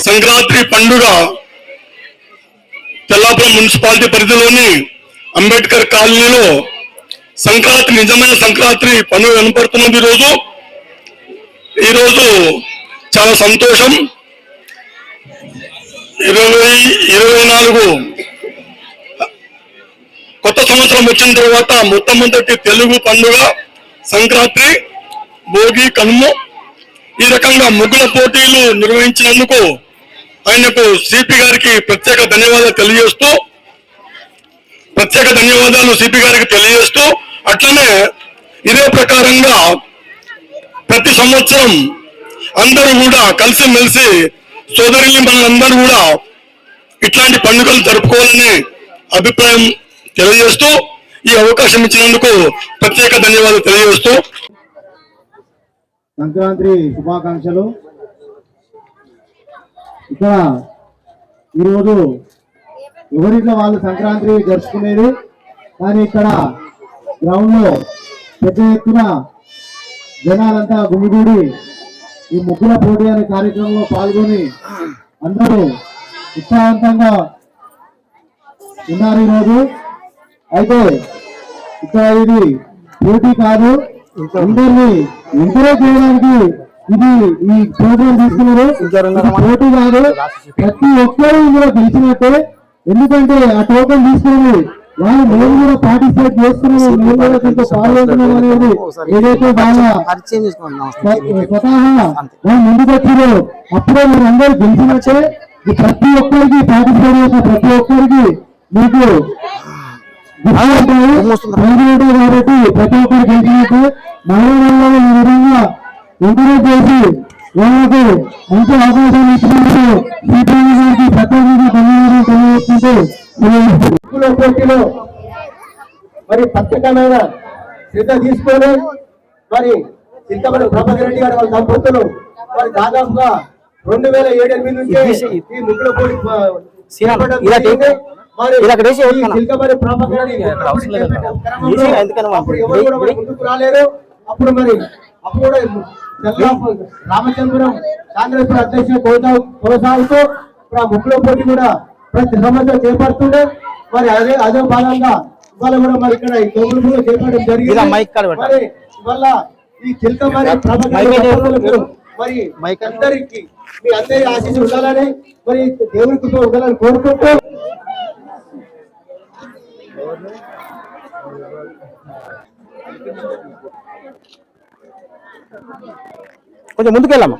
సంక్రాంతి పండుగ తెల్లాపురం మున్సిపాలిటీ పరిధిలోని అంబేద్కర్ కాలనీలో సంక్రాంతి నిజమైన సంక్రాంతి పండుగ కనపడుతున్నది. ఈరోజు చాలా సంతోషం. 2024 కొత్త సంవత్సరం వచ్చిన తర్వాత మొట్టమొదటి తెలుగు పండుగ సంక్రాంతి, భోగి, కనుమ. ఈ రకంగా ముగ్గుల పోటీలు నిర్వహించినందుకు ఆయనకు సిపి గారికి ప్రత్యేక ధన్యవాదాలు తెలియజేస్తూ అట్లనే ఇదే ప్రకారంగా ప్రతి సంవత్సరం అందరూ కూడా కలిసిమెలిసి సోదరుల్ని మనందరూ కూడా ఇట్లాంటి పండుగలు జరుపుకోవాలని అభిప్రాయం తెలియజేస్తూ ఈ అవకాశం ఇచ్చినందుకు ప్రత్యేక ధన్యవాదాలు తెలియజేస్తూ సంక్రాంతి శుభాకాంక్షలు. ఇక్కడ ఈరోజు ఎవరింట్లో వాళ్ళు సంక్రాంతి జరుపుకునేది, కానీ ఇక్కడ గ్రౌండ్ లో పెద్ద ఎత్తున జనాలంతా గుమిగూడి ఈ ముగ్గుల పోటీ అనే కార్యక్రమంలో పాల్గొని అందరూ ఉత్సాహవంతంగా ఉన్నారు ఈరోజు. అయితే ఇక్కడ ఇది పోటీ కాదు, అందరినీ ఎంకరేజ్ చేయడానికి ఇది ఈ ప్రోగ్రాం తీసుకున్నారు. పోటీ కాదు, ప్రతి ఒక్కరూ ఇందులో గెలిచినట్టే. ఎందుకంటే ఆ టోకెన్ తీసుకుని వాళ్ళు మేము కూడా పార్టిసిపేట్ చేస్తున్నాము, మేము కూడా కొంచెం పాల్గొంటున్నాం అనేది ఏదైతే వాళ్ళ స్వతహా వాళ్ళు ముందుకు వచ్చారో అప్పుడే మీరు అందరూ గెలిచినట్టే. ప్రతి ఒక్కరికి పార్టిసిపేట్ చేసిన ప్రతి ఒక్కరికి మీకు కాబట్టి ప్రతి ఒక్కరు గెలిచినట్టు మహిళలలో ఈ విధంగా ఎంకరేజ్ చేసి వాళ్ళకు మంచి అవకాశాలు ఇచ్చినందుకు సిపిఐ గారికి ప్రత్యేకంగా ధన్యవాదాలు తెలియజేస్తుంటూ పోటీలో మరి ప్రత్యేకమైన శ్రద్ధ తీసుకొని మరి చింతమణి ప్రభాకర్ రెడ్డి గారు వాళ్ళ దంపతులు మరి దాదాపుగా 2007-8 నుంచి ఈ ముగ్గుల పోటీ ముందుకు రాలేరు. అప్పుడు రామచంద్రం కాంగ్రెస్ అధ్యక్షుడు కొనసాగుతూ ఇప్పుడు ఆ ముగ్గుల పోటీ కూడా ప్రతి సంవత్సరం చేపడుతుండే. మరి అదే భాగంగా ఇవాళ కూడా మరి ఇక్కడ ఈ తొమ్మిది కూడా చేపట్టడం జరిగింది. మరి ఇవాళ ఈ చిలకమరి మరి అందరికి మీ అందరి ఆశీస్సు ఉండాలని మరి దేవుని కృప ఉండాలని కోరుకుంటూ కొంచెం ముందుకెళ్ళమ్మా.